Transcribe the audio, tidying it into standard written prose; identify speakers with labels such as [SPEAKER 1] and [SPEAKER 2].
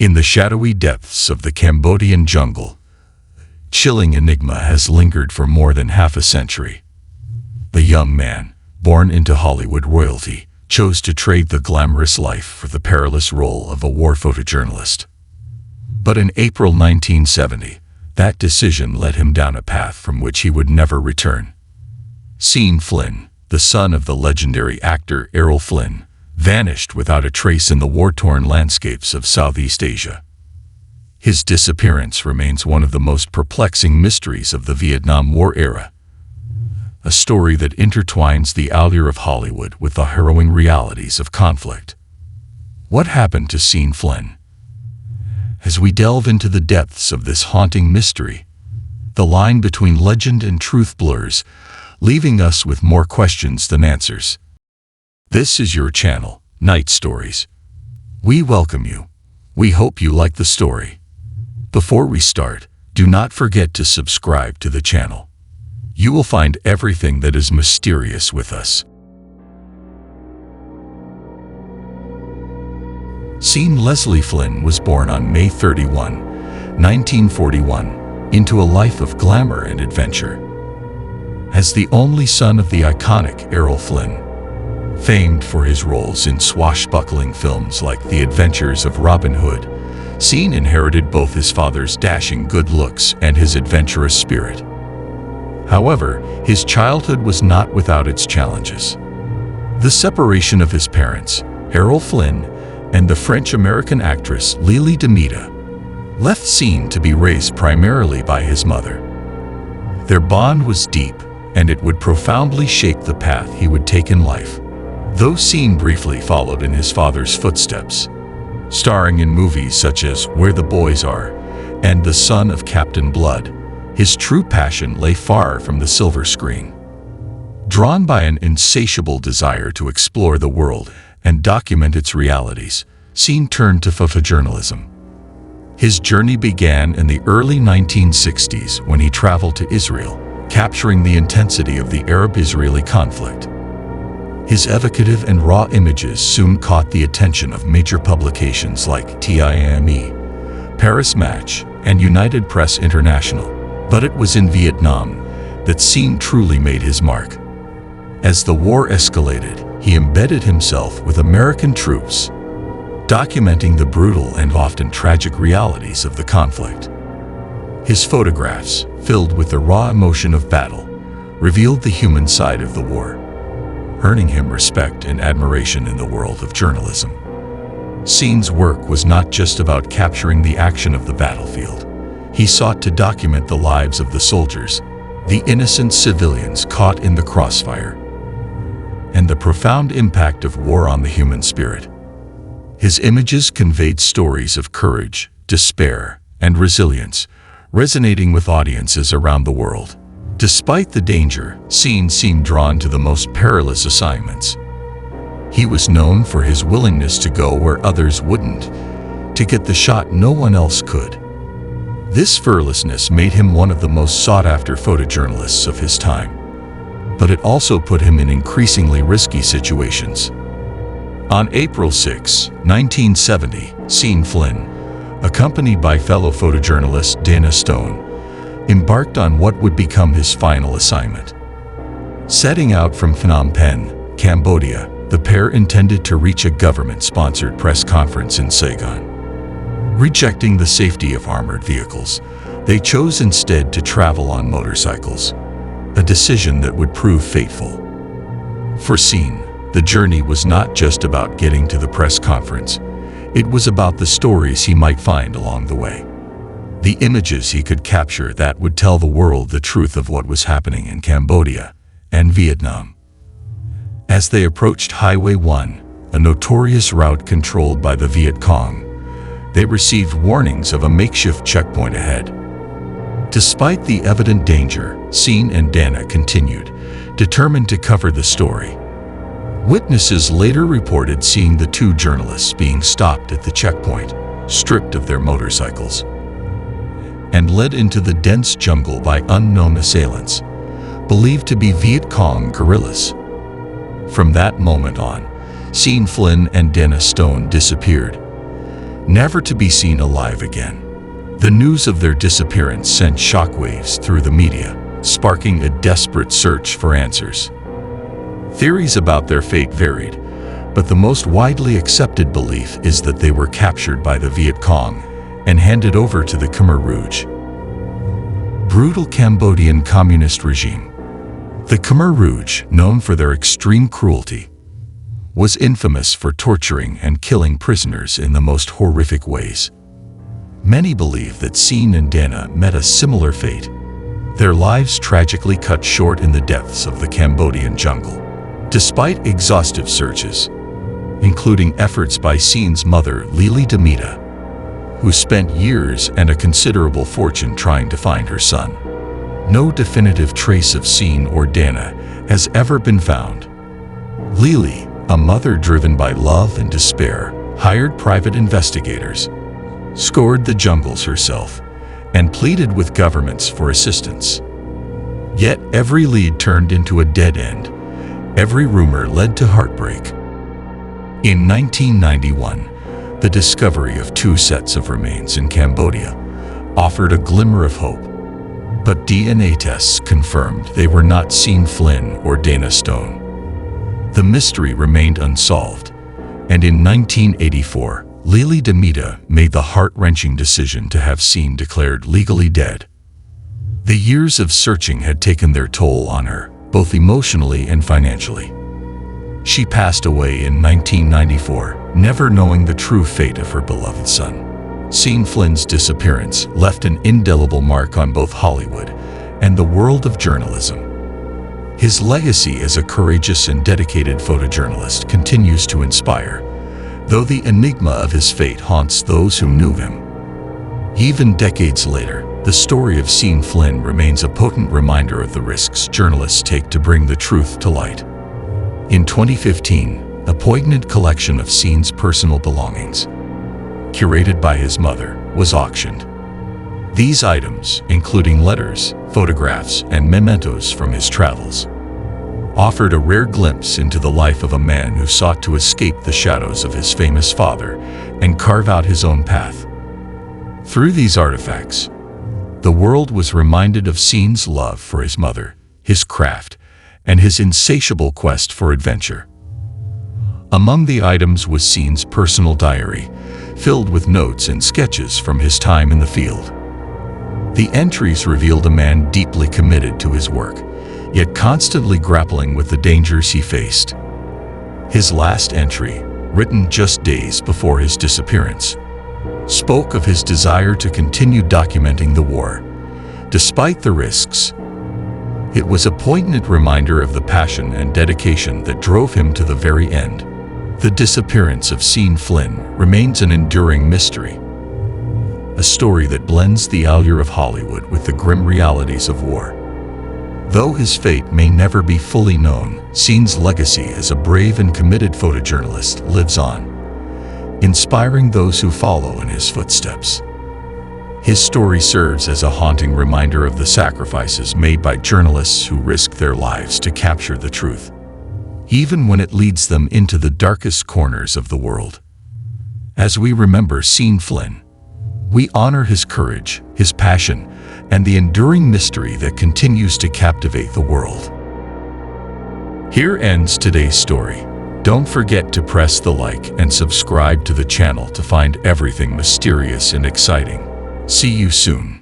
[SPEAKER 1] In the shadowy depths of the Cambodian jungle, chilling enigma has lingered for more than half a century. The young man, born into Hollywood royalty, chose to trade the glamorous life for the perilous role of a war photojournalist. But in April 1970, that decision led him down a path from which he would never return. Sean Flynn, the son of the legendary actor Errol Flynn, vanished without a trace in the war-torn landscapes of Southeast Asia. His disappearance remains one of the most perplexing mysteries of the Vietnam War era, a story that intertwines the allure of Hollywood with the harrowing realities of conflict. What happened to Sean Flynn? As we delve into the depths of this haunting mystery, the line between legend and truth blurs, leaving us with more questions than answers. This is your channel, Night Stories. We welcome you. We hope you like the story. Before we start, do not forget to subscribe to the channel. You will find everything that is mysterious with us. Sean Leslie Flynn was born on May 31, 1941, into a life of glamour and adventure. As the only son of the iconic Errol Flynn, famed for his roles in swashbuckling films like The Adventures of Robin Hood, Sean inherited both his father's dashing good looks and his adventurous spirit. However, his childhood was not without its challenges. The separation of his parents, Errol Flynn, and the French-American actress Lili Damita, left Sean to be raised primarily by his mother. Their bond was deep, and it would profoundly shape the path he would take in life. Though Sean briefly followed in his father's footsteps, starring in movies such as Where the Boys Are and The Son of Captain Blood, his true passion lay far from the silver screen. Drawn by an insatiable desire to explore the world and document its realities, Sean turned to photojournalism. His journey began in the early 1960s when he traveled to Israel, capturing the intensity of the Arab-Israeli conflict. His evocative and raw images soon caught the attention of major publications like Time, Paris Match, and United Press International. But it was in Vietnam that Sean truly made his mark. As the war escalated, he embedded himself with American troops, documenting the brutal and often tragic realities of the conflict. His photographs, filled with the raw emotion of battle, revealed the human side of the war, earning him respect and admiration in the world of journalism. Sean's work was not just about capturing the action of the battlefield. He sought to document the lives of the soldiers, the innocent civilians caught in the crossfire, and the profound impact of war on the human spirit. His images conveyed stories of courage, despair, and resilience, resonating with audiences around the world. Despite the danger, Sean seemed drawn to the most perilous assignments. He was known for his willingness to go where others wouldn't, to get the shot no one else could. This fearlessness made him one of the most sought-after photojournalists of his time, but it also put him in increasingly risky situations. On April 6, 1970, Sean Flynn, accompanied by fellow photojournalist Dana Stone, embarked on what would become his final assignment. Setting out from Phnom Penh, Cambodia, the pair intended to reach a government-sponsored press conference in Saigon. Rejecting the safety of armored vehicles, they chose instead to travel on motorcycles, a decision that would prove fateful. For Sean, the journey was not just about getting to the press conference. It was about the stories he might find along the way, the images he could capture that would tell the world the truth of what was happening in Cambodia and Vietnam. As they approached Highway 1, a notorious route controlled by the Viet Cong, they received warnings of a makeshift checkpoint ahead. Despite the evident danger, Sean and Dana continued, determined to cover the story. Witnesses later reported seeing the two journalists being stopped at the checkpoint, stripped of their motorcycles, and led into the dense jungle by unknown assailants, believed to be Viet Cong guerrillas. From that moment on, Sean Flynn and Dana Stone disappeared, never to be seen alive again. The news of their disappearance sent shockwaves through the media, sparking a desperate search for answers. Theories about their fate varied, but the most widely accepted belief is that they were captured by the Viet Cong and handed over to the Khmer Rouge. Brutal Cambodian communist regime. The Khmer Rouge, known for their extreme cruelty, was infamous for torturing and killing prisoners in the most horrific ways. Many believe that Sean and Dana met a similar fate, their lives tragically cut short in the depths of the Cambodian jungle. Despite exhaustive searches, including efforts by Sean's mother, Lili Damita, who spent years and a considerable fortune trying to find her son, no definitive trace of Sean or Dana has ever been found. Lili, a mother driven by love and despair, hired private investigators, scoured the jungles herself, and pleaded with governments for assistance. Yet every lead turned into a dead end. Every rumor led to heartbreak. In 1991, the discovery of 2 sets of remains in Cambodia offered a glimmer of hope, but DNA tests confirmed they were not Sean Flynn or Dana Stone. The mystery remained unsolved, and in 1984, Lili Damita made the heart-wrenching decision to have Sean declared legally dead. The years of searching had taken their toll on her, both emotionally and financially. She passed away in 1994, never knowing the true fate of her beloved son. Sean Flynn's disappearance left an indelible mark on both Hollywood and the world of journalism. His legacy as a courageous and dedicated photojournalist continues to inspire, though the enigma of his fate haunts those who knew him. Even decades later, the story of Sean Flynn remains a potent reminder of the risks journalists take to bring the truth to light. In 2015, a poignant collection of Sean's personal belongings, curated by his mother, was auctioned. These items, including letters, photographs, and mementos from his travels, offered a rare glimpse into the life of a man who sought to escape the shadows of his famous father and carve out his own path. Through these artifacts, the world was reminded of Sean's love for his mother, his craft, and his insatiable quest for adventure. Among the items was Sean's personal diary, filled with notes and sketches from his time in the field. The entries revealed a man deeply committed to his work, yet constantly grappling with the dangers he faced. His last entry, written just days before his disappearance, spoke of his desire to continue documenting the war, despite the risks. It was a poignant reminder of the passion and dedication that drove him to the very end. The disappearance of Sean Flynn remains an enduring mystery, a story that blends the allure of Hollywood with the grim realities of war. Though his fate may never be fully known, Sean's legacy as a brave and committed photojournalist lives on, inspiring those who follow in his footsteps. His story serves as a haunting reminder of the sacrifices made by journalists who risk their lives to capture the truth, even when it leads them into the darkest corners of the world. As we remember Sean Flynn, we honor his courage, his passion, and the enduring mystery that continues to captivate the world. Here ends today's story. Don't forget to press the like and subscribe to the channel to find everything mysterious and exciting. See you soon.